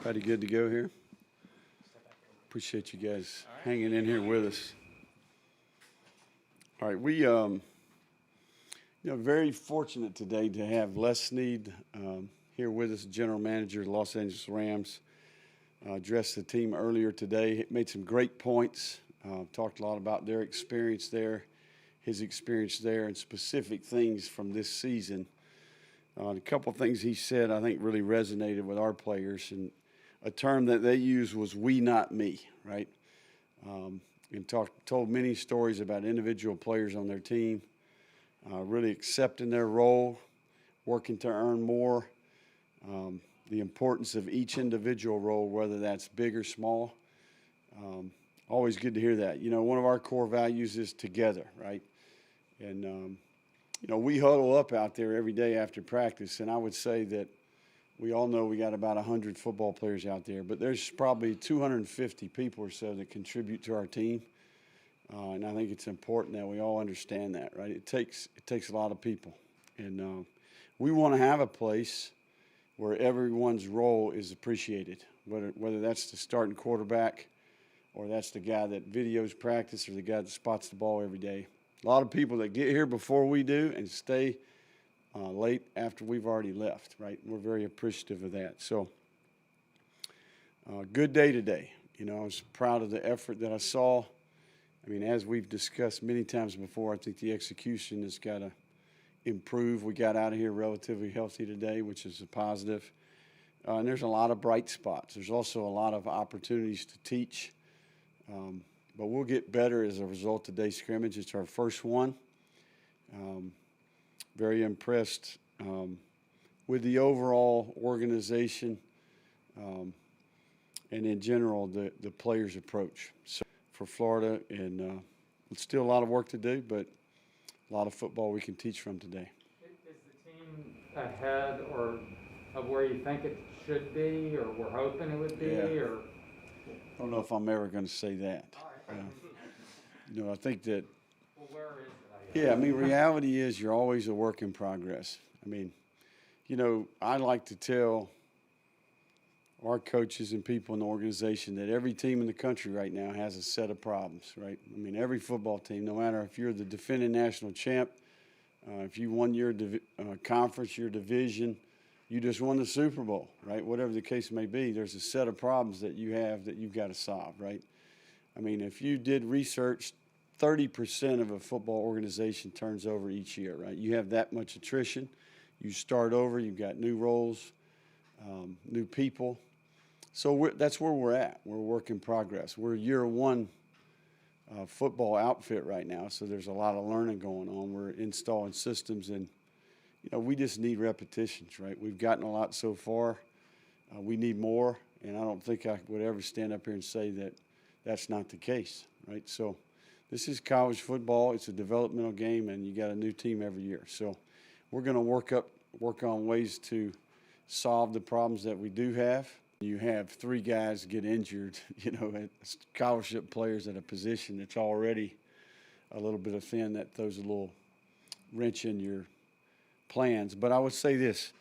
Everybody good to go here? Appreciate you guys hanging in here with us. All right, we very fortunate today to have Les Snead here with us, General Manager of the Los Angeles Rams. Addressed the team earlier today, made some great points, talked a lot about their experience there, his experience there, and specific things from this season. A couple of things he said I think really resonated with our players, and a term that they used was "we, not me," right? And told many stories about individual players on their team, really accepting their role, working to earn more, the importance of each individual role, whether that's big or small. Always good to hear that. You know, one of our core values is together, right? And, we huddle up out there every day after practice, and I would say that we all know we got about 100 football players out there, but there's probably 250 people or so that contribute to our team. And I think it's important that we all understand that, right? It takes a lot of people. And we want to have a place where everyone's role is appreciated, whether that's the starting quarterback or that's the guy that videos practice or the guy that spots the ball every day. A lot of people that get here before we do and stay late after we've already left, right? We're very appreciative of that. So, good day today. I was proud of the effort that I saw. I mean, as we've discussed many times before, I think the execution has got to improve. We got out of here relatively healthy today, which is a positive. And there's a lot of bright spots. There's also a lot of opportunities to teach. But we'll get better as a result of today's scrimmage. It's our first one. Very impressed with the overall organization and in general the players' approach. So for Florida, and it's still a lot of work to do, but a lot of football we can teach from today. Is the team ahead or of where you think it should be, or we're hoping it would be? Yeah. Or I don't know if I'm ever going to say that. I think that. Well, where is it? Yeah, I mean, reality is you're always a work in progress. I mean, I like to tell our coaches and people in the organization that every team in the country right now has a set of problems, right? I mean, every football team, no matter if you're the defending national champ, if you won your conference, your division, you just won the Super Bowl, right? Whatever the case may be, there's a set of problems that you have that you've got to solve, right? I mean, if you did research, 30% of a football organization turns over each year, right? You have that much attrition. You start over. You've got new roles, new people. So that's where we're at. We're a work in progress. We're a year one football outfit right now, so there's a lot of learning going on. We're installing systems, and we just need repetitions, right? We've gotten a lot so far. We need more, and I don't think I would ever stand up here and say that that's not the case, right? So this is college football. It's a developmental game, and you got a new team every year. So we're going to work on ways to solve the problems that we do have. You have 3 guys get injured, scholarship players at a position that's already a little bit of thin. That throws a little wrench in your plans. But I would say this,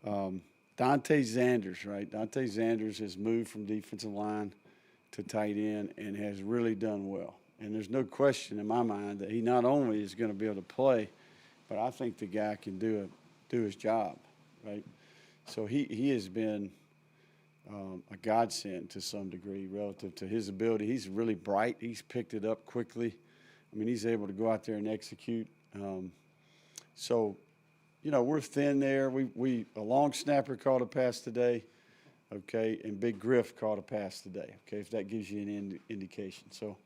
Dante Zanders, right? Dante Zanders has moved from defensive line to tight end and has really done well. And there's no question in my mind that he not only is going to be able to play, but I think the guy can do his job, right? So he has been a godsend to some degree relative to his ability. He's really bright. He's picked it up quickly. I mean, he's able to go out there and execute. We're thin there. A long snapper caught a pass today, okay, and Big Griff caught a pass today, okay, if that gives you an indication. So,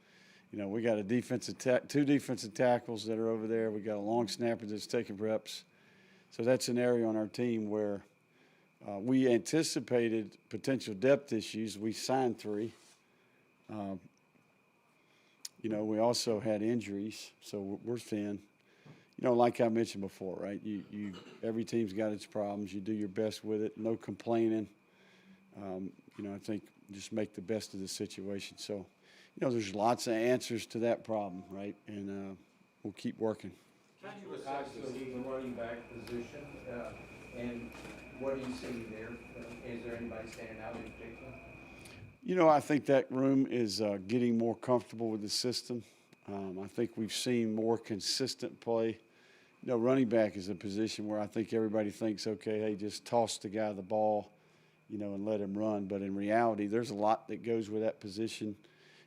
we got two defensive tackles that are over there. We got a long snapper that's taking reps. So that's an area on our team where we anticipated potential depth issues. We signed 3. We also had injuries, so we're thin. Like I mentioned before, right? Every team's got its problems. You do your best with it. No complaining. I think just make the best of the situation. So, there's lots of answers to that problem, right? And we'll keep working. Can you assess the running back position? And What do you see there? Is there anybody standing out in particular? You know, I think that room is getting more comfortable with the system. I think we've seen more consistent play. You know, running back is a position where I think everybody thinks, okay, hey, just toss the guy the ball, you know, and let him run. But in reality, there's a lot that goes with that position.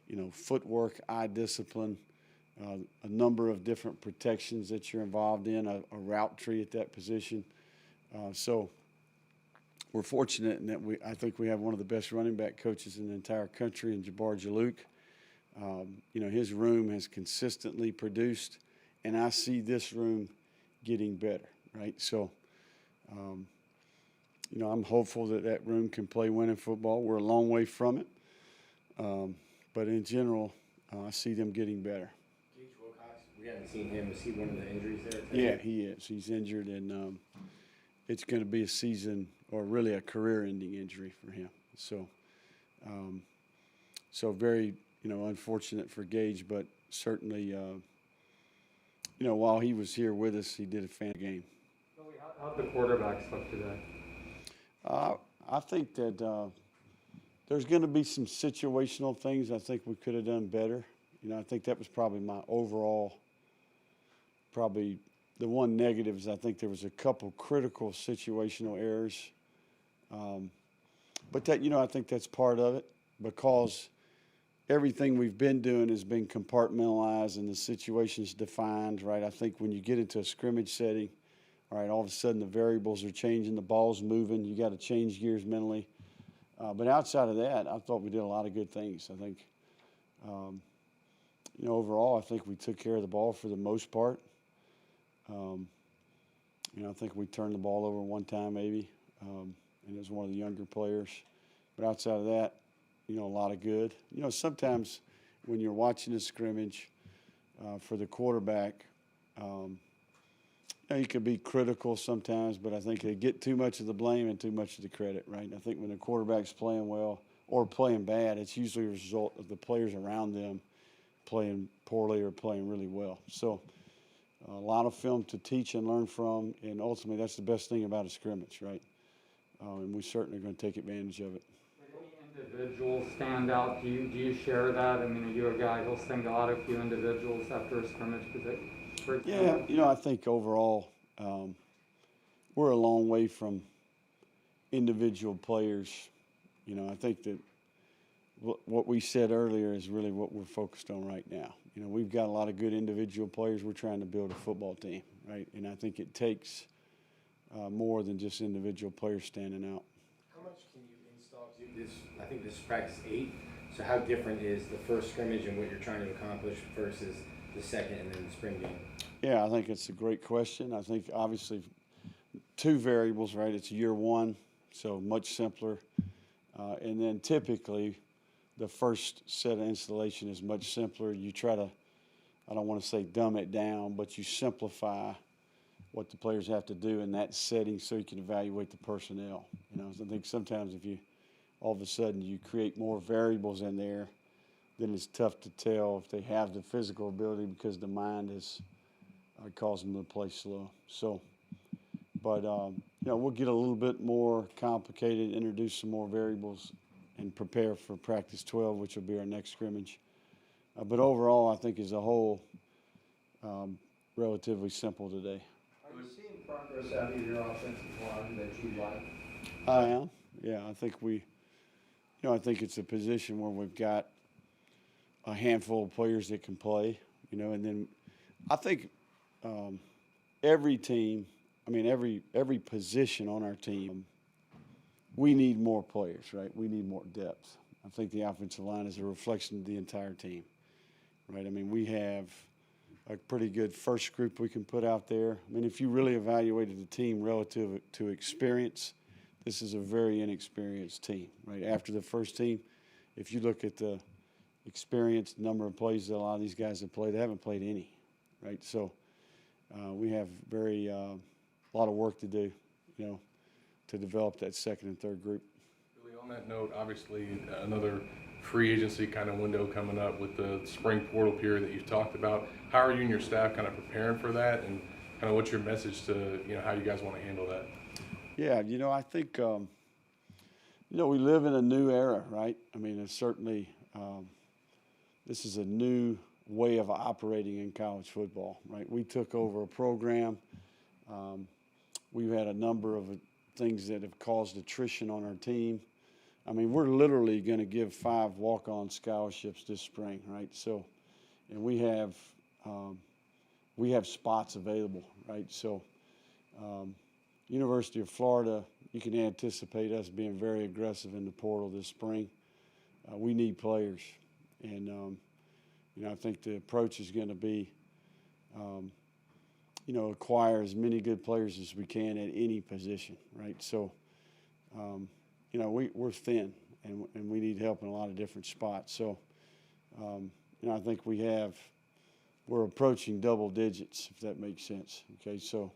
You know, footwork, eye discipline, a number of different protections that you're involved in, a route tree at that position. So we're fortunate in that I think we have one of the best running back coaches in the entire country in Jabbar Jalouk. You know, his room has consistently produced, and I see this room getting better, right? So, you know, I'm hopeful that that room can play winning football. We're a long way from it. But in general, I see them getting better. Gage Wilcox, we haven't seen him. Is he one of the injuries there? Yeah, he is. He's injured, and it's going to be a season or really a career-ending injury for him. So, so very, you know, unfortunate for Gage, but certainly, you know, while he was here with us, he did a fan game. How'd the quarterbacks look today? I think that there's going to be some situational things I think we could have done better. You know, I think that was probably my overall, probably the one negative is I think there was a couple critical situational errors. But that, you know, I think that's part of it because everything we've been doing has been compartmentalized and the situation's defined, right? I think when you get into a scrimmage setting, all right, all of a sudden the variables are changing, the ball's moving, you got to change gears mentally. But outside of that, I thought we did a lot of good things. I think, you know, overall, I think we took care of the ball for the most part. You know, I think we turned the ball over one time maybe, and it was one of the younger players. But outside of that, you know, a lot of good. You know, sometimes when you're watching a scrimmage for the quarterback, you know, you can be critical sometimes, but I think they get too much of the blame and too much of the credit, right? I think when the quarterback's playing well or playing bad, it's usually a result of the players around them playing poorly or playing really well. So a lot of film to teach and learn from, and ultimately that's the best thing about a scrimmage, right? And we certainly are going to take advantage of it. Did any individuals stand out? Do you share that? I mean, are you a guy who'll single out a few individuals after a scrimmage? Yeah, you know, I think overall we're a long way from individual players. You know, I think that what we said earlier is really what we're focused on right now. You know, we've got a lot of good individual players. We're trying to build a football team, right? And I think it takes more than just individual players standing out. How much can you install to this? I think this is practice 8. So how different is the first scrimmage and what you're trying to accomplish versus the second and then the spring game? Yeah, I think it's a great question. I think obviously 2 variables, right? It's year 1, so much simpler. And then typically the first set of installation is much simpler. You try to, I don't want to say dumb it down, but you simplify what the players have to do in that setting so you can evaluate the personnel. You know, so I think sometimes if you all of a sudden you create more variables in there, then it's tough to tell if they have the physical ability because the mind is causing them to play slow. So, but you know, we'll get a little bit more complicated, introduce some more variables, and prepare for practice 12, which will be our next scrimmage. But overall, I think as a whole, relatively simple today. Are you seeing progress out of your offensive line that you like? I am. Yeah, I think we, you know, I think it's a position where we've got a handful of players that can play, you know, and then I think every team, I mean, every position on our team, we need more players, right? We need more depth. I think the offensive line is a reflection of the entire team, right? I mean, we have a pretty good first group we can put out there. I mean, if you really evaluated the team relative to experience, this is a very inexperienced team, right? After the first team, if you look at the experience, number of plays that a lot of these guys have played, they haven't played any, right? So we have a lot of work to do, you know, to develop that second and third group. Billy, on that note, obviously another free agency kind of window coming up with the spring portal period that you've talked about. How are you and your staff kind of preparing for that, and kind of what's your message to, you know, how you guys want to handle that? Yeah, I think, we live in a new era, right? I mean, it's certainly, this is a new way of operating in college football, right? We took over a program. We've had a number of things that have caused attrition on our team. I mean, we're literally going to give 5 walk-on scholarships this spring, right? So, and we have spots available, right? So, University of Florida, you can anticipate us being very aggressive in the portal this spring. We need players, and I think the approach is going to be, acquire as many good players as we can at any position, right? So, we're thin, and we need help in a lot of different spots. So, I think we're approaching double digits, if that makes sense. Okay, so,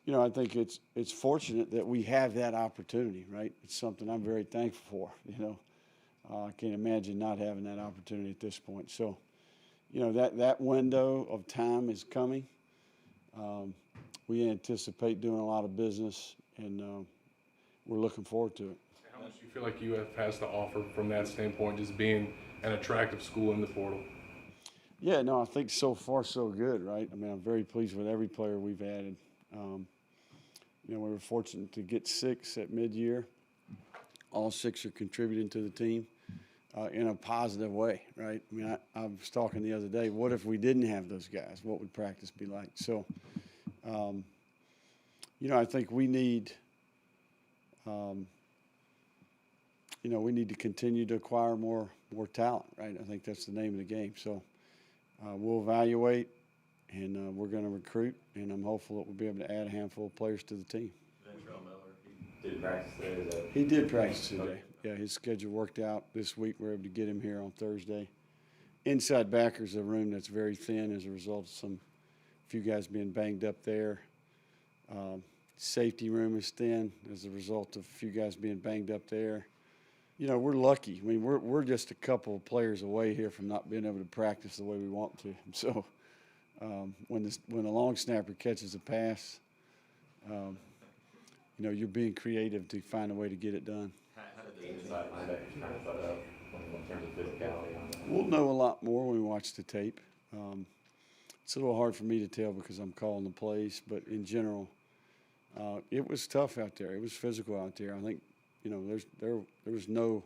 I think it's fortunate that we have that opportunity, right? It's something I'm very thankful for. I can't imagine not having that opportunity at this point. So, that window of time is coming. We anticipate doing a lot of business, and we're looking forward to it. How much do you feel like UF has to offer from that standpoint, just being an attractive school in the portal? Yeah, no, I think so far so good, right? I mean, I'm very pleased with every player we've added. We were fortunate to get 6 at mid-year. All 6 are contributing to the team in a positive way, right? I mean, I was talking the other day, what if we didn't have those guys? What would practice be like? So, I think we need we need to continue to acquire more talent, right? I think that's the name of the game. So we'll evaluate, and we're going to recruit, and I'm hopeful that we'll be able to add a handful of players to the team. He did practice today. He did practice today. Yeah, his schedule worked out this week. We're able to get him here on Thursday. Inside backers, a room that's very thin as a result of a few guys being banged up there. Safety room is thin as a result of a few guys being banged up there. We're lucky. I mean, we're just a couple of players away here from not being able to practice the way we want to. So when the long snapper catches a pass, you're being creative to find a way to get it done. How did the inside linebackers kind of butt up in terms of physicality? We'll know a lot more when we watch the tape. It's a little hard for me to tell because I'm calling the plays, but in general, it was tough out there. It was physical out there. I think, there was no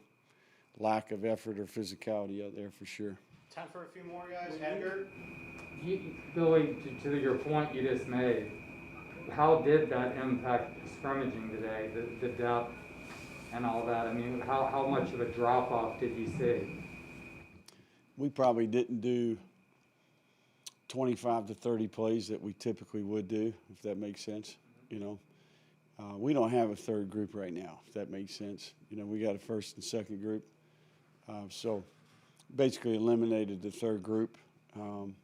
lack of effort or physicality out there for sure. Time for a few more, guys. Edgar? Billy, to your point you just made, how did that impact scrimmaging today, the depth and all that? I mean, how much of a drop-off did you see? We probably didn't do 25 to 30 plays that we typically would do, if that makes sense. We don't have a third group right now, if that makes sense. We got a first and second group. So basically eliminated the third group. And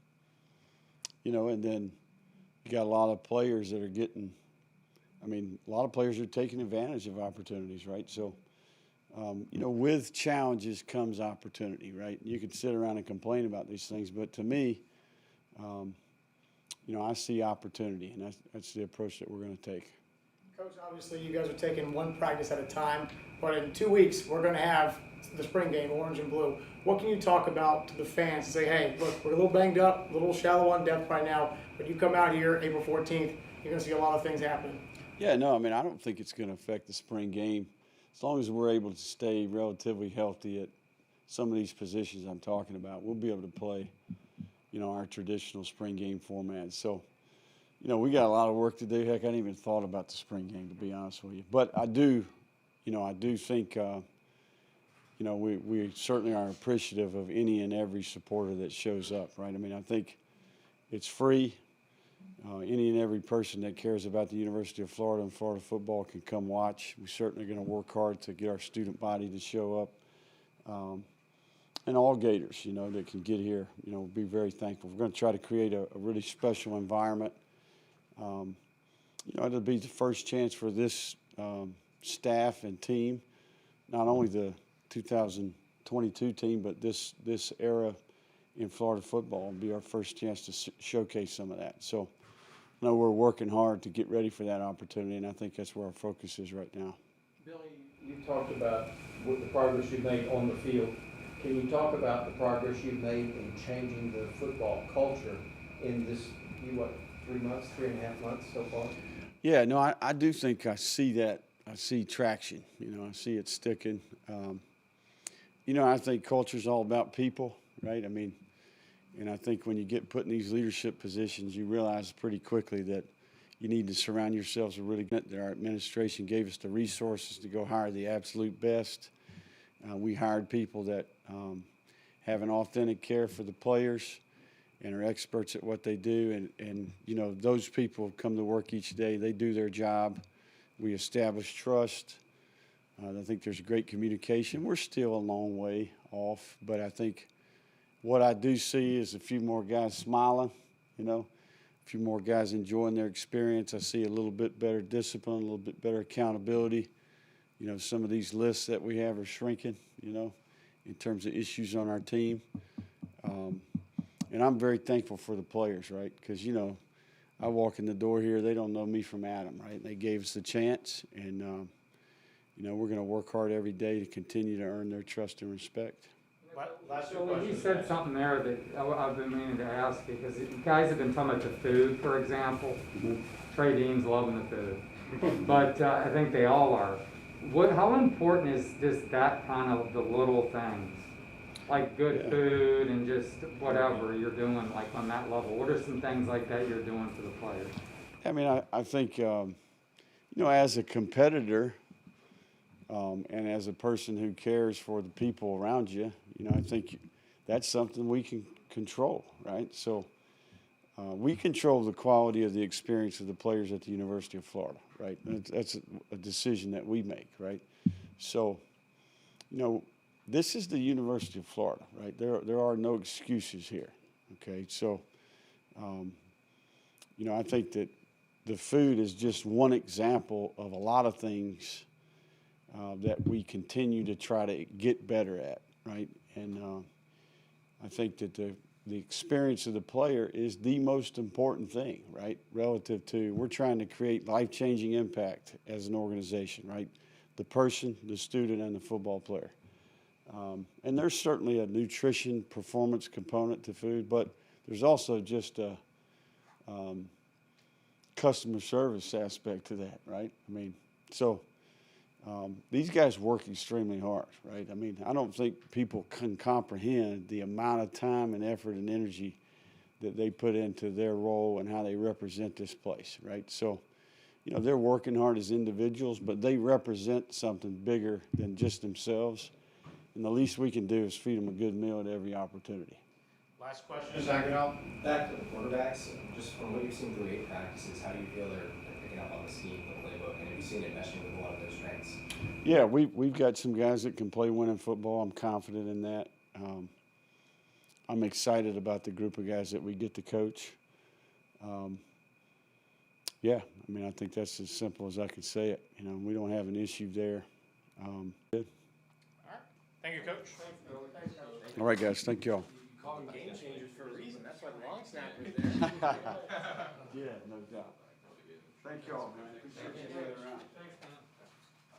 then you got a lot of players that are a lot of players are taking advantage of opportunities, right? So, with challenges comes opportunity, right? You can sit around and complain about these things, but to me, I see opportunity, and that's the approach that we're going to take. Coach, obviously you guys are taking one practice at a time, but in 2 weeks we're going to have the spring game, orange and blue. What can you talk about to the fans and say, hey, look, we're a little banged up, a little shallow on depth right now, but you come out here April 14th, you're going to see a lot of things happening. Yeah, no, I don't think it's going to affect the spring game. As long as we're able to stay relatively healthy at some of these positions I'm talking about, we'll be able to play, our traditional spring game format. So, we got a lot of work to do. Heck, I hadn't even thought about the spring game, to be honest with you. But I do think, we certainly are appreciative of any and every supporter that shows up, right? I think it's free. Any and every person that cares about the University of Florida and Florida football can come watch. We're certainly going to work hard to get our student body to show up. And all Gators, that can get here, we'll be very thankful. We're going to try to create a really special environment. It'll be the first chance for this staff and team, not only the 2022 team, but this era in Florida football will be our first chance to showcase some of that. So I know we're working hard to get ready for that opportunity, and I think that's where our focus is right now. Billy, you talked about what the progress you've made on the field. Can you talk about the progress you've made in changing the football culture in this, 3.5 months so far? Yeah, no, I do think I see that. I see traction. I see it sticking. I think culture is all about people, right? And I think when you get put in these leadership positions, you realize pretty quickly that you need to surround yourselves with really good. Our administration gave us the resources to go hire the absolute best. We hired people that have an authentic care for the players and are experts at what they do. And those people come to work each day. They do their job. We establish trust. I think there's great communication. We're still a long way off, but I think what I do see is a few more guys smiling, a few more guys enjoying their experience. I see a little bit better discipline, a little bit better accountability. Some of these lists that we have are shrinking, in terms of issues on our team. And I'm very thankful for the players, right? Because, I walk in the door here, they don't know me from Adam, right? They gave us the chance, and, we're going to work hard every day to continue to earn their trust and respect. So you said something there that I've been meaning to ask, because you guys have been talking about the food, for example. Trey Dean's loving the food, but I think they all are. How important is just that kind of the little things, like good food and just whatever you're doing, like on that level? What are some things like that you're doing for the players? I think, as a competitor and as a person who cares for the people around you, I think that's something we can control, right? So we control the quality of the experience of the players at the University of Florida, right? That's a decision that we make, right? So, this is the University of Florida, right? There are no excuses here, okay? So, I think that the food is just one example of a lot of things that we continue to try to get better at, right? And I think that the experience of the player is the most important thing, right? Relative to, we're trying to create life-changing impact as an organization, right? The person, the student, and the football player. And there's certainly a nutrition performance component to food, but there's also just a customer service aspect to that, right? These guys work extremely hard, right? I don't think people can comprehend the amount of time and effort and energy that they put into their role and how they represent this place, right? So, they're working hard as individuals, but they represent something bigger than just themselves. And the least we can do is feed them a good meal at every opportunity. Last question, Zach. Back to the quarterbacks, just from what you've seen through 8 practices, how do you feel they're picking up on the scheme, the playbook, and have you seen it meshing with a lot of their strengths? Yeah, we've got some guys that can play winning football. I'm confident in that. I'm excited about the group of guys that we get to coach. I think that's as simple as I can say it. We don't have an issue there. Good. All right. Thank you, Coach. All right, guys. Thank y'all. You call them game changers for a reason. That's why the long snapper is there. Yeah, no doubt. Thank y'all, man. Appreciate you being around.